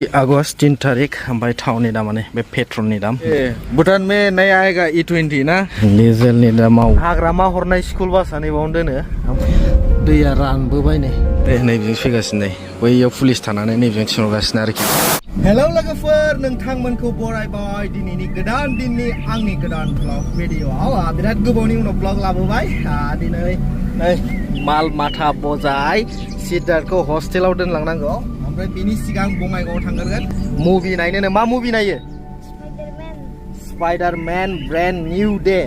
अगस्त 3 तारीख ओमफ्राय थावनि दामाने बे पेट्रलनि दाम भुटान में नया आएगा E20 ना डिजेलनि दामाव हाग्रामा हरनाय स्कुल बासा नैबावनो दोनो दैया रानबोबाय नै नैबेजों फैगासिनो नै बैयाव पुलिस थानानै नैबेजों थिनहरगासिनो आरोखि हेलौ लोगोफोर नोंथांमोनखौ बरायबाय दिनैनि गोदान दिननि आंनि गोदान ब्लग भिडिअआव बिराद गोबावनि उनाव ब्लग लाबोबाय दिनै नै माल माथा बजाय सिद्धार्थखौ हस्टेलाव दोनलांनांगौ ओमफ्राय बिनि सिगां बङाइगावआव थांगोन मुभि नायनो मा मुभि नायो स्पाइडारमेन ब्रेन्ड निउ डे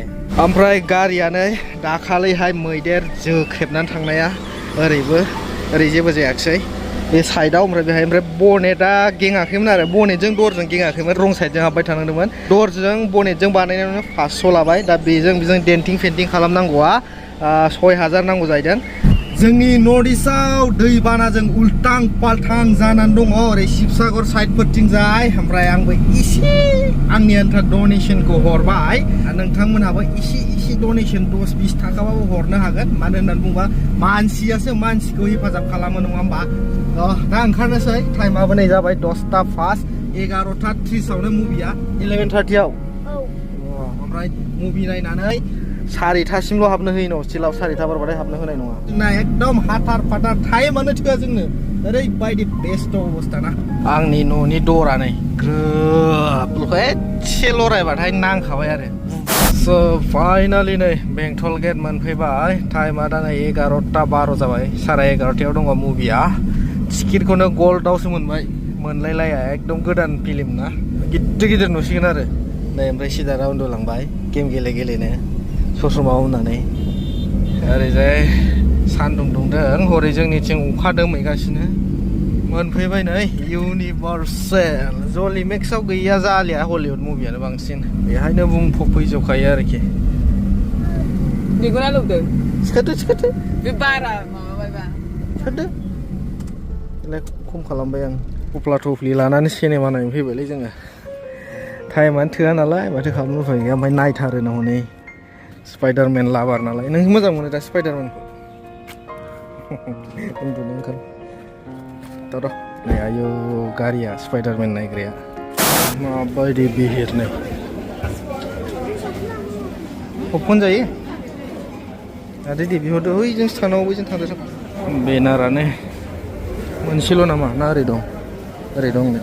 ओमफ्राय गारियानो दाखालैहाय मैदेर जोख्रेबनानै थांनाया ओरै जेबो जायाखिसै बे साइडआव ओमफ्राय बनेटआ गेङाखैमोन आरो बनेटजों दरजों गेङाखैमोन रं साइडजों हाबबाय थानांदोंमोन दरजों बनेटजों बानायनायावनो 500 लाबाय दा बेजों डेन्टिं पेन्टिं खालामनांगौआ 6000 नांगौ जाहैदों जोंनि नर्थ इस्टआव दैबानाजों उल्टां पाल्टां जानानै दङ ओरै शिबसागर साइडफोरथिंजाय ओमफ्राय आंबो एसे आंनि आन्था डनेसनखौ हरबाय नोंथांमोनहाबो एसे डनेसन 10-20 थाखाबाबो हरनो हागोन मानो होननानै बुङोबा मानसियासो मानसिखौ हेफाजाब खालामो नङा होमबा दा ओंखारनोसै टाइमाबो नै जाबाय 10टा 11टा 30आवनो मुभिया 11:30 आव ओमफ्राय मुभि नायनानै 4टासिमल' हाबनो होयो न' हस्टेलाव 4टा बारबाथाय हाबनो होनाय नङा जोंना एकदम हाथार फाथार टाइमानो थोआ जोंनो ओरैबायदि बेस्थ' अबस्था ना आंनि न'नि दरा नै ग्रोब एसे लरायबाथाय नांखाबाय आरो स' फाइनालि नै बेंटल गेट मोनफैबाय टाइमा दा नै 11टा 12 जाबाय 11:30आव दङ मुभिया टिकेटखौनो गल्डआवसो मोनलायलाया एकदम गोदान फिल्म ना गिदिर नुसिगोन आरो नै ओमफ्राय सिदारा उन्दुलांबाय गेम गेलेनो ससमा होननानै ओरैजाय सान्दुं दुंदों हरै जोंनिथिं अखा दोमैगासिनो मोनफैबाय नै इउनिभार्सेल जलिमेक्सआव गैया जालिया हलिउड मुभियानो बांसिन बेहायनो बुंफबफैजोबखायो आरोखि बेखौना लुबैदों सिखारदो बे बारा माबाबायबा सिखारदो बेलाय खम खालामबाय आं थफ्ला थफ्लि लानानै सिनेमा नायनो फैबायलै जोङो टाइमानो थोआ नालाय माथो खालामनो उफाय गैया ओमफ्राय नायथारो ना हनै स्पाइडारमेन लाभार नालाय नों मोजां मोनो दा स्पाइडारमेनखौ उन्दुनो ओंखार र' नै आयौ गारिया स्पाइडारमेन नायग्राया माबायदि बिहिर नै पपकर्न जायो आरो दे बिहरदो ओइजोंसो थांनांगौ बैजों थांदो बेनारानो मोनसेल' नामा ना ओरै दं नै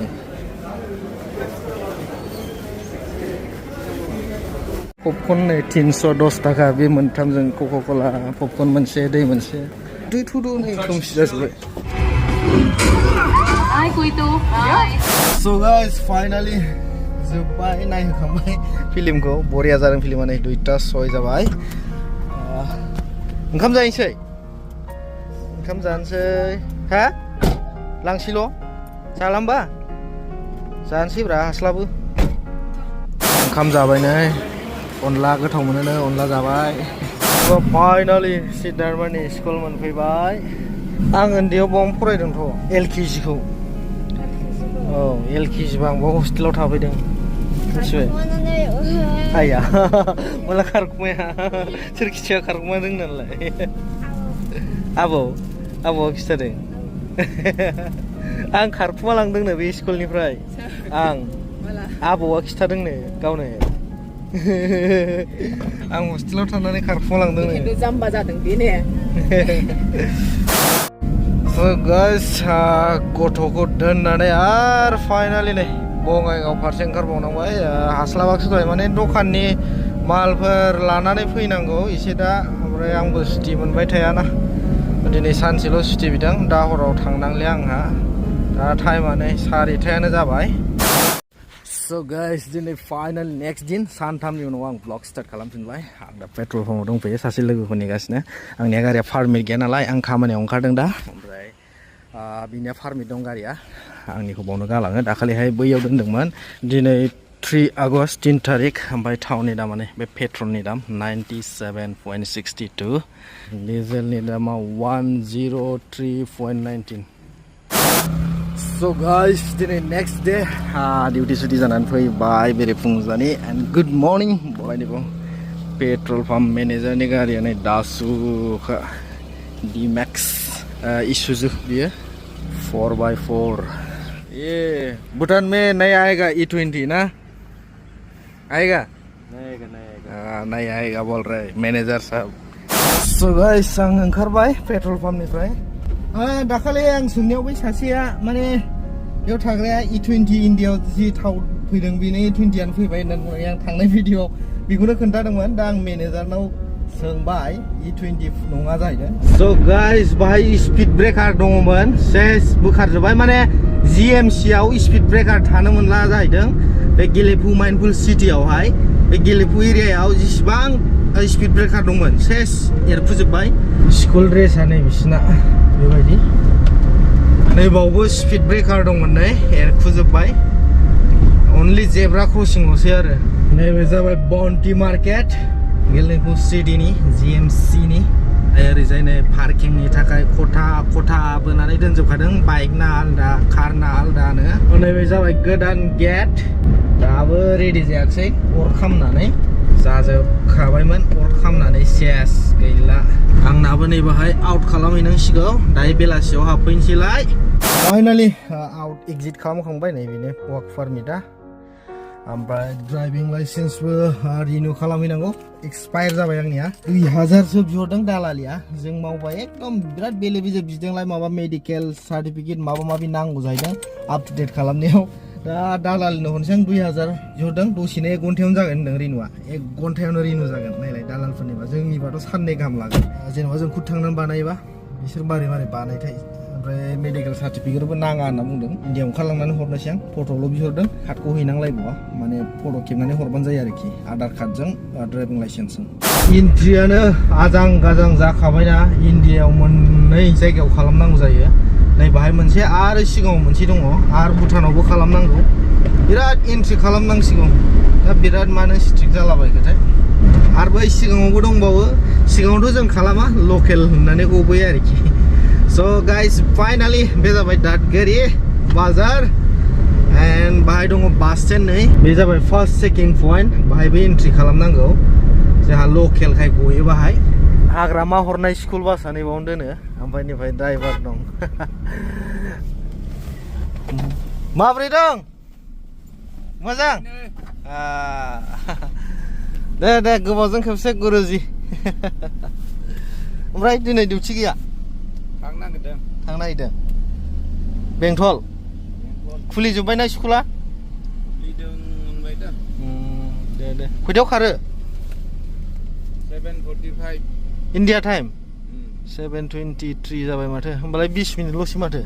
पपकर्न नै 310 थाखा बे मोनथामजों कका कला पपकर्न मोनसे दै मोनसे दै थुदु नै खोमसि जाजोब्बाय So guys finally जोब्बाय नायहोखांबाय फिल्मखौ बरिया जादों फिल्मा नै 2टा 6 जाबाय ओंखाम जानोसै हा लांसैल' जाला होमबा जानोसै ब्रा हास्लाबो ओंखाम जाबाय नै अनला गोथाव मोनो अनला जाबाय फाइनालि सिद्धार्थनि स्कुल मोनफैबाय आं उन्दैयाव बावनो फरायदोंथ' LKG खौ LKG बा आं बाव हस्टेलाव थाफैदों मिथिबाय आया मला खारखुमाया सोर खिथिया खारखुमा रोङो नालाय आबौआ खिथादों आं खारखुमा लांदोंनो बे स्कुलनिफ्राय आं आबौआ खिथादोंनो गावनो आं हस्टेलाव थानानै खारखुमा लांदोंनो खिन्थु जाम्बा जादों बे ने गाइस गथ'खौ दोननानै आरो फाइनालि नै बङाइगाव फारसे ओंखारबावनांबाय हास्लाबाखै दहाय माने दखाननि मालफोर लानानै फैनांगौ एसे दा ओमफ्राय आंबो सुटि मोनबाय थायाना दिनै सानसेल' सुटि बिदों दा हराव थांनांले आंहा दा टाइमानो 4टायानो जाबाय So guys दिनै फाइनाल नेक्स्ट दिन सानथामनि उनाव आं ब्लग स्टार्ट खालामफिनबाय आं दा पेट्रल पाम्पआव दंफैयो सासे लोगोखौ नेगासिनो आंनिया गारिया पारमिट गैया नालाय आं खामानियाव ओंखारदों दा ओमफ्राय बिनिया पारमिट दं गारिया आंनिखौ बावनो गालाङो दाखालिहाय बैयाव दोनदोंमोन दिनै 3 आगस्ट 3 तारिख ओमफ्राय थावनि दामाने बे पेट्रलनि दाम 97.62 डिजेलनि दामा 103.19 So guys दिनै नेक्स्ट डे डिउटि सुटि जानानै फैबाय बेरेफुंजानि एन्ड गुड मर्निं बयनिबो पेट्रल पाम्प मेनेजारनि गारिया नै दासुखा D-Max इसुजु बियो 4x4 ये भूटान में नया आएगा E20 ना आएगा नहीं आएगा बोल रहे मैनेजर साहब सो गाइस आं ओंखारबाय पेट्रल पाम्पनिफ्राय दाखालि आं सोंनायाव बै सासेया माने बेयाव थाग्राया E20 इन्डियायाव जि थाव फैदों बेनो E20 आनो फैबाय होननानै बुंनाय आं थांनाय भिडिअआव बेखौनो खोन्थादोंमोन दा आं मेनेजारनाव सोंबाय E20 नङा जाहैदों स' गाइस बाहाय स्पिड ब्रेकार दङमोन सेस बोखारजोब्बाय माने GMC आव स्पिड ब्रेकार थानो मोनला जाहैदों बे गेलेफु माइन्डफुल सिटियावहाय बे गेलेफु एरियायाव जेसेबां स्पिड ब्रेकार दंमोन सेस एरफुजोब्बाय स्कुल ड्रेसा नै बिसिना बेबायदि नैबावबो स्पिड ब्रेकार दंमोन नै एरखुजोब्बाय अनलि जेब्रा क्रसिंल'सै आरो नैबे जाबाय बन्टि मार्केट गेलेफु सिटिनि GMC नि ओरैजाय नै पार्किंनि थाखाय खथा बोनानै दोनजोबखादों बाइकना आलदा कारना आलदानो नैबे जाबाय गोदान गेट दाबो रेडि जायाखै अर खामनानै जाजोबखाबायमोन अर खामनानै सेस गैला आंनाबो नै बाहाय आउट खालामहैनांसिगौ दायो बेलासियाव हाबफैनोसैलाय फाइनालि आउट एक्जिट खालामखांबाय नै बेनो वार्क पारमिटआ ओमफ्राय ड्राइभिं लाइसेन्सबो रिनिउ खालामहैनांगौ एक्सपायार जाबाय आंनिया 2000सो बिहरदों दालालिया जों मावबाय एकदम बिराद बेले बेजे बिदोंलाय माबा मेडिकेल सार्टिफिकेट माबा माबि नांगौ जाहैदों आप टु डेट खालामनायाव दा दालालिनो हरनोसै आं 2000 बिहरदों दसेनो 1 घन्टायावनो जागोन होनदों रिनिउआ 1 घन्टायावनो रिनिउ जागोन नायलाय दालालफोरनिबा जोंनिबाथ' साननै गाहाम लागोन जेनेबा जों खुद थांनानै बानायोबा बिसोर मारै बानायथाय ओमफ्राय मेडिकेल सार्टिफिकेटबो नाङा होनना बुंदों इन्डियायाव ओंखारलांनानै हरनोसै आं फट'ल' बिहरदों कार्डखौ हैनांलायबावा माने फट' खेबनानै हरबानो जायो आरोखि आधार कार्डजों ड्राइभिं लाइसेन्सजों एन्ट्रियानो आजां गाजां जाखाबायना इन्डियायाव मोननै जायगायाव खालामनांगौ जायो नै बाहाय मोनसे आरो सिगाङाव मोनसे दङ आरो भुटानावबो खालामनांगौ बिराद एन्ट्रि खालामनांसिगौ दा बिराद मानो स्ट्रिक्ट जालाबायखोथाय आरो बै सिगाङावबो दंबावो सिगाङावथ' जों खालामा लकेल होननानै गबोयो आरोखि So guys, finally बे जाबाय दादगारि बाजार एन्ड बाहाय दङ बास स्टेन्ड नै बे जाबाय फार्स्ट चेकिं पइन्ट बाहायबो एन्ट्रि खालामनांगौ जोंहा लकेलखाय गयो बाहाय हाग्रामा हरनाय स्कुल बासआ नैबावनो दोनो ओमफ्राय निफ्राय ड्राइभार दं माब्रै दं मोजां दे गोबावजों खेबसे गुरुजि ओमफ्राय दिनै डिउटि गैया थांनो नागिरदों बेंटल खुलिजोब्बायना स्कुला दे खयथायाव खारो 7:45 इन्डिया टाइम 7:23 जाबाय माथो होमबालाय 20 मिनिटल'सै माथो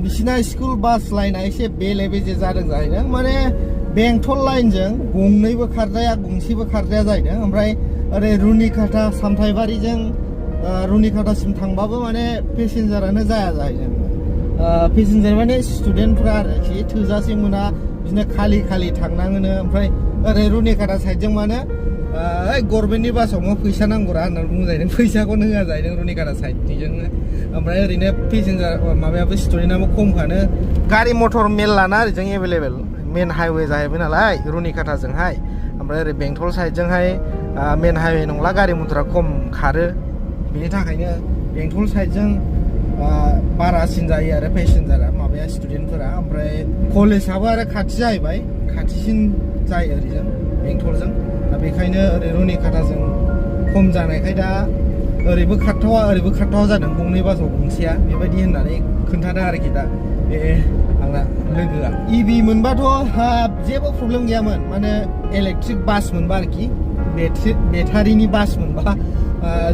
बिसिना स्कुल बास लाइना एसे बेले बेजे जादों जाहैदों माने बेंटल लाइनजों गंनैबो खारजाया गंसेबो खारजाया जाहैदों ओमफ्राय ओरै रुनिकाटा सामथाइबारिजों रुनिकाटासिम थांबाबो माने पेसेन्जारानो जाया जाहैदों पेसेन्जार माने स्टुडेन्टफ्रा आरोखि थोजासे मोना बिदिनो खालि थांनाङोनो ओमफ्राय ओरै रुनिकाटा साइडजों माने गभर्नमेन्टनि बासाव मा फैसा नांगौरा होननानै बुंजाहैदों फैसाखौनो होआ जाहैदों रुनिकाटा साइडनिजोंनो ओमफ्राय ओरैनो पेसेन्जार माबायाबो स्टुडेन्टआबो खमखानो गारि मटर मेरलाना ओरैजों एभेलेबेल मेन हाइवे जाहैबाय नालाय रुनिकाटाजोंहाय ओमफ्राय ओरै बेंटल साइडजोंहाय मेन हाइवे नंला गारि मटरा खम खारो बेनि थाखायनो बेंटल साइडजों बारासिन जायो आरो पेसेन्जारा माबाया स्टुडेन्टफोरा ओमफ्राय कलेजाबो आरो खाथि जाहैबाय खाथिसिन जायो ओरैजों बेंटलजों दा बेखायनो ओरै रुनिकाटाजों खम जानायखाय दा ओरैबो खारथावा जादों गंनै बासाव गंसेया बेबायदि होननानै खोन्थादों आरोखि दा बे आंना लोगोआ इभि मोनबाथ' जेबो प्रब्लेम गैयामोन माने इलेक्ट्रिक बास मोनबा आरोखि बेटारिनि बास मोनबा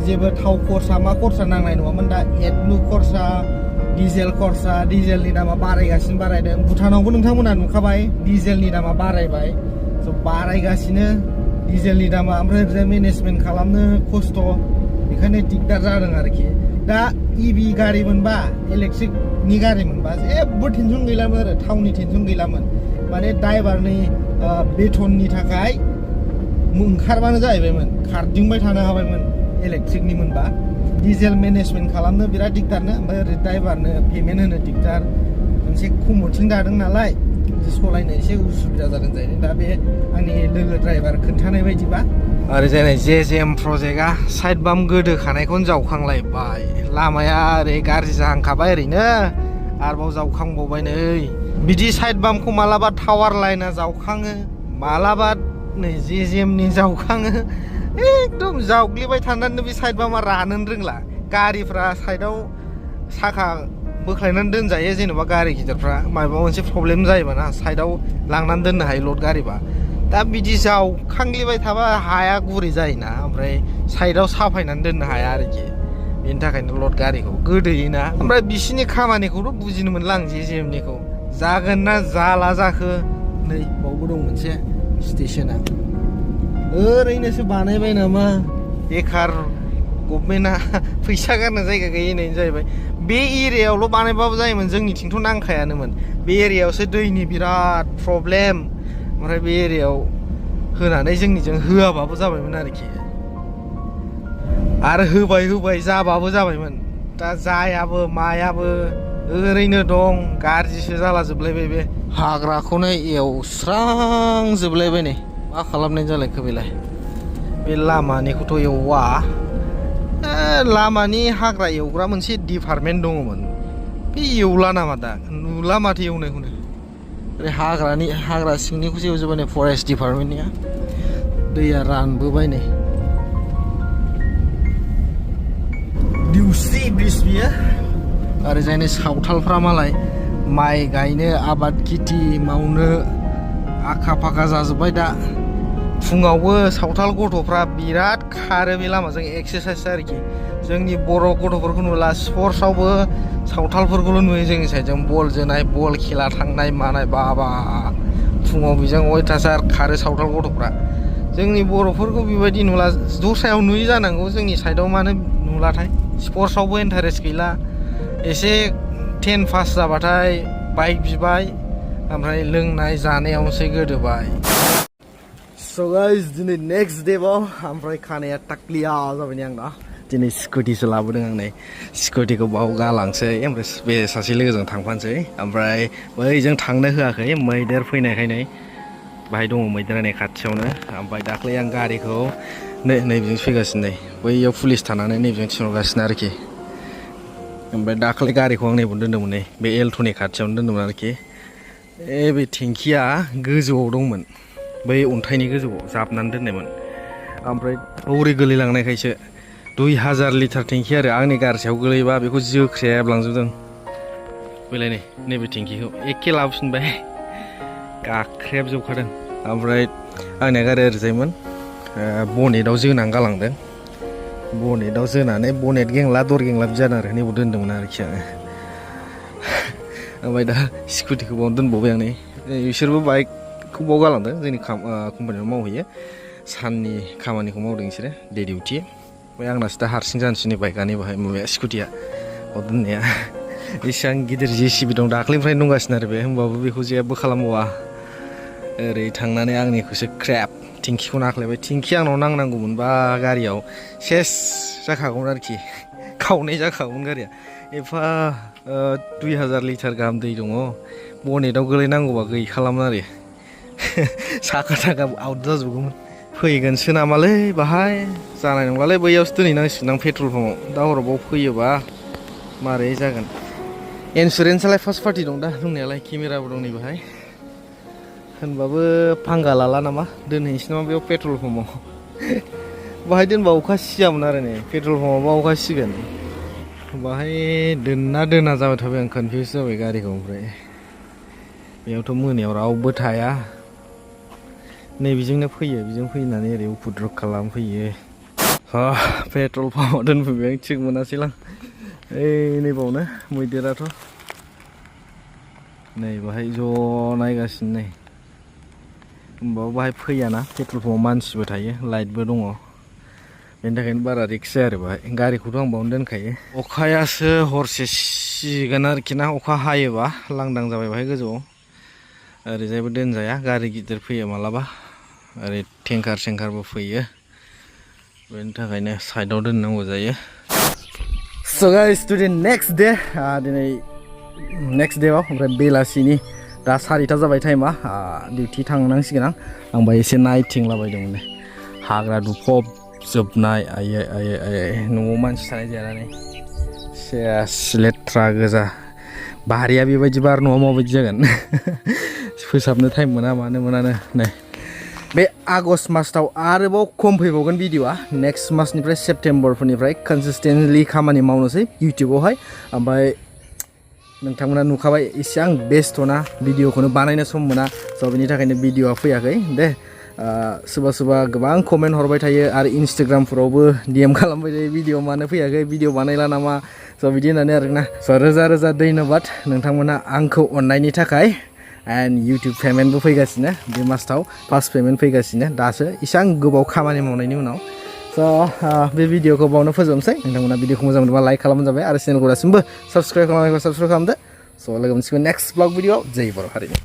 जेबो थाव खरसा मा खरसा नांनाय नङामोन दा एडब्लु खरसा डिजेलनि दामा बारायदों भुटानावबो नोंथांमोना नुखाबाय डिजेलनि दामा बारायबाय बारायगासिनो डिजेलनि दामा ओमफ्राय ओरैजाय मेनेजमेन्ट खालामनो खस्थ' बेखायनो दिगदार जादों आरोखि दा इभि गारि मोनबा इलेक्ट्रिकनि गारि मोनबा जेबो टेनसन गैलामोन आरो थावनि टेनसन गैलामोन माने ड्राइभारनि बेथननि थाखाय ओंखारबानो जाहैबायमोन खारदिंबाय थानो हाबायमोन इलेक्ट्रिकनि मोनबा डिजेल मेनेजमेन्ट खालामनो बिराद दिगदारनो ओमफ्राय ओरै ड्राइभारनो पेमेन्ट होनो दिगदार मोनसे खमथिं दादों नालाय सलायनो एसे उसुबिदा जादों जाहैदों दा बे आंनि लोगो ड्राइभार खोन्थानाय बायदिबा आरो जाय जेजेएम प्रजेक्टआ साइड बाम्प गोदोखानायखौनो जावखांलायबाय लामाया ओरै गाज्रि जाहांखाबाय ओरैनो आरोबाव जावखांबावबाय नै बिदि साइड बाम्पखौ मालाबा टावार लाइना जावखाङो मालाबा नै जेजेमनि जावखाङो एकदम जावग्लिबाय थानानै बे साइड बाम्पआ रानोनो रोंला गारिफ्रा साइडआव साखा बोख्लायनानै दोनजायो जेनेबा गारि गिदिरफ्रा माबा मोनसे प्रब्लेम जायोबा ना साइडआव लांनानै दोननो हायो लड गारिबा दा बिदि जावखांग्लिबाय थाबा हाया गुरै जायोना ओमफ्राय साइडआव साफायनानै दोननो हाया आरोखि बेनि थाखायनो लड गारिखौ गोदोयोना ओमफ्राय बिसिनि खामानिखौथ' बुजिनो मोनला आं जेजेमनिखौ जागोन ना जाला जाखो नै बावबो दं मोनसे स्टेशना ओरैनोसो बानायबाय नामा बेखार गभर्नमेन्टआ फैसा गारनो जायगा गैयै होननायनि जाहैबाय बे एरियायावल' बानायबाबो जायोमोन जोंनिथिंथ' नांखायानोमोन बे एरियायावसो दैनि बिराद प्रब्लेम ओमफ्राय बे एरियायाव होनानै जोंनिजों होआबाबो जाबायमोन आरोखि आरो होबाय जाबाबो जाबायमोन दा जायाबो मायाबो ओरैनो दं गाज्रिसो जालाजोबलायबाय बे हाग्राखौनो एवस्रांजोबलायबाय नै मा खालामनाय जालायखो बेलाय बे लामानिखौथ' एवा लामानि हाग्रा एवग्रा मोनसे डिपार्टमेन्ट दङमोन बे एवला नामा दा नुला माथो एवनायखौनो ओरै हाग्रा सिंनिखौसो एवजोब्बाय नै फरेस्ट डिपार्टमेन्टनिया दैया रानबोबाय नै दिउस्रि ब्रिज बियो ओरैजायनो सावथालफ्रा मालाय माइ गायनो आबाद खेथि मावनो आखा फाखा जाजोब्बाय दा फुङावबो सावथाल गथ'फ्रा बिराद खारो बे लामाजों एक्सारसाइस आरोखि जोंनि बर' गथ'फोरखौ नुला स्पर्ट्सआवबो सावथालफोरखौल' नुयो जोंनि साइडजों बल जोनाय बल खेला थांनाय मानाय बाबा फुङाव बेजों अयथासार खारो सावथाल गथ'फ्रा जोंनि बर'फोरखौ बेबायदि नुला दस्रायाव नुयो जानांगौ जोंनि साइडआव मानो नुलाथाय स्पर्ट्सआवबो इन्टारेस्ट गैला एसे 10 पास जाबाथाय बाइक बिबाय ओमफ्राय लोंनाय जानायावसो गोदोबाय So guys, दिनै नेक्स्ट डेबाव ओमफ्राय खानाया टाक्लिया जाबाय आं दा दिनै स्कुटिसो लाबोदों आं नै स्कुटिखौ बाव गालांसै ओमफ्राय बे सासे लोगोजों थांफानोसै ओमफ्राय बैजों थांनो होआखै मैदेर फैनायखायनो बाहाय दङ मैदेरा नै खाथियावनो ओमफ्राय दाख्लै आं गारिखौ नैबेजों फैगासिनो नै बैयाव पुलिस थानानै नैबेजों थिनहरगासिनो आरोखि ओमफ्राय दाख्लै गारिखौ आं नैबाव दोन्दोंमोन नै बे एल्ट'नि खाथियावनो दोन्दोंमोन आरोखि बे टेंकिया गोजौआव दंमोन बै अन्थाइनि गोजौआव जाबनानै दोननायमोन ओमफ्राय हौरै गोलैलांनायखायसो 2000 लिटार टेंकि आरो आंनि गारसायाव गोलैबा बेखौ जोख्रेबलांजोबदों बैलाय नै नैबे टेंकिखौ एखे लाबोफिनबाय गाख्रेबजोबखादों ओमफ्राय आंनिया गारिया ओरैजायमोन बनेटआव जोनानै गालांदों बनेटआव जोनानै बनेट गेंला दर गेंला बिदि जादों आरो नैबाव दोन्दोंमोन आरोखि आङो ओमफ्राय दा स्कुटिखौ बावनो दोनबावबाय आं नै बिसोरबो बाइकखौ बाव गालांदों जोंनि कम्पानियाव मावहैयो साननि खामानिखौ मावदों बिसोरो डे डिउटि ओमफ्राय आंनासो दा हारसिं जानोसै बाइकआनो बाहाय माबाया स्कुटिया बाव दोननाया एसेबां गिदिर JCB दं दाख्लैनिफ्रायनो दंगासिनो आरो बे होमबाबो बेखौ जेबो खालामबावा ओरै थांनानै आंनिखौसो क्रैप टेंकिखौ नाख्लायबाय टेंकि आंनाव नांनांगौमोनबा गारियाव सेस जाखागौमोन आरोखि खावनै जाखागौमोन गारिया एफा 2000 लिटार गाहाम दै दङ बनेटआव गोलैनांगौबा गैखालामोन आरो साखा थाखा आउट जाजोबगौमोन फैगोनसो नामालै बाहाय जानाय नंलालै बैयावसो दोनहैनांसिगोन आं पेट्रल पाम्पआव दा हराव फैयोबा मारै जागोन इन्सुरेन्सआलाय फार्स्ट पार्टि दं दा दंनायालाय केमेराबो दं नै बाहाय होनबाबो फांगा लाला नामा दोनहैनोसै नामा बेयाव पेट्रल पाम्पआव बाहाय दोनबा अखा सियामोन आरो नै पेट्रल पाम्पआवबा अखा सिगोन बाहाय दोनना दोना जाबाय थाबाय आं कनफिउस जाबाय गारिखौ ओमफ्राय बेयावथ' मोनायाव रावबो थाया नै बेजोंनो फैयो बेजों फैनानै ओरै उपद्रब खालामफैयो पेट्रल पाम्पआव दोनफैबाय आं थिग मोनासैलां नैबावनो मैदेराथ' नै बाहाय ज' नायगासिनो नै होमबाबो बाहाय फैयाना पेट्रल पाम्पआव मानसिबो थायो लाइटबो दङ बेनि थाखायनो बारा रिक्स जाया आरो बाहाय गारिखौथ' आं बावनो दोनखायो अखायासो हरसे सिगोन आरोखि ना अखा हायोबा लांदां जाबाय बाहाय गोजौआव ओरैजायबो दोनजाया गारि गिदिर फैयो मालाबा ओरै टेंकार सेंकारबो फैयो बेनि थाखायनो साइडआव दोननांगौ जायो So guys, today next day दिनै नेक्स्ट डेआव ओमफ्राय बेलासिनि दा 4टा जाबाय टाइमा डिउटि थांनांसिगोन आं बाहाय एसे नायथिंलाबायदोंमोन हाग्रा दुफबजोबनाय आयै आयै आयै न'आव मानसि थानाय जायाना नै सेस लेथ्रा गोजा बारिया बेबायदि बार न'आव माबायदि जागोन फोसाबनो टाइम मोनानो नै बे आगष्ट मासाव आरोबाव खम फैबावगोन भिडिअआ नेक्स्ट मासनिफ्राय सेप्तेम्बरफोरनिफ्राय कनसिस्टेन्टलि खामानि मावनोसै इउटिउबावहाय ओमफ्राय नोंथांमोना नुखाबाय एसेबां बेस्थ'ना भिडिअखौनो बानायनो सम मोना स' बिनि थाखायनो भिडिअआ फैयाखै दे सोरबा गोबां कमेन्ट हरबाय थायो आरो इन्सटाग्रामफोरावबो DM खालामबाय थायो भिडिअ मानो फैयाखै भिडिअ बानायला नामा स' बिदि होननानै आरोना स' रोजा धन्यबाद नोंथांमोना आंखौ अननायनि थाखाय एन्ड इउटिउब पेमेन्टबो फैगासिनो बे मासाव फार्स्ट पेमेन्ट फैगासिनो दासो इसां गोबाव खामानि मावनायनि उनाव स' बे भिडिअखौ बावनो फोजोबनोसै नोंथांमोना भिडिअखौ मोजां मोनोबा लाइक खालामबानो जाबाय आरो चेनेलखौ दासिमबो साबस्क्राइब खालामनायखौ साबस्क्राइब खालामदो स' लोगो मोनसिगोन नेक्स्ट ब्लग भिडिअ जय बर' हारिनि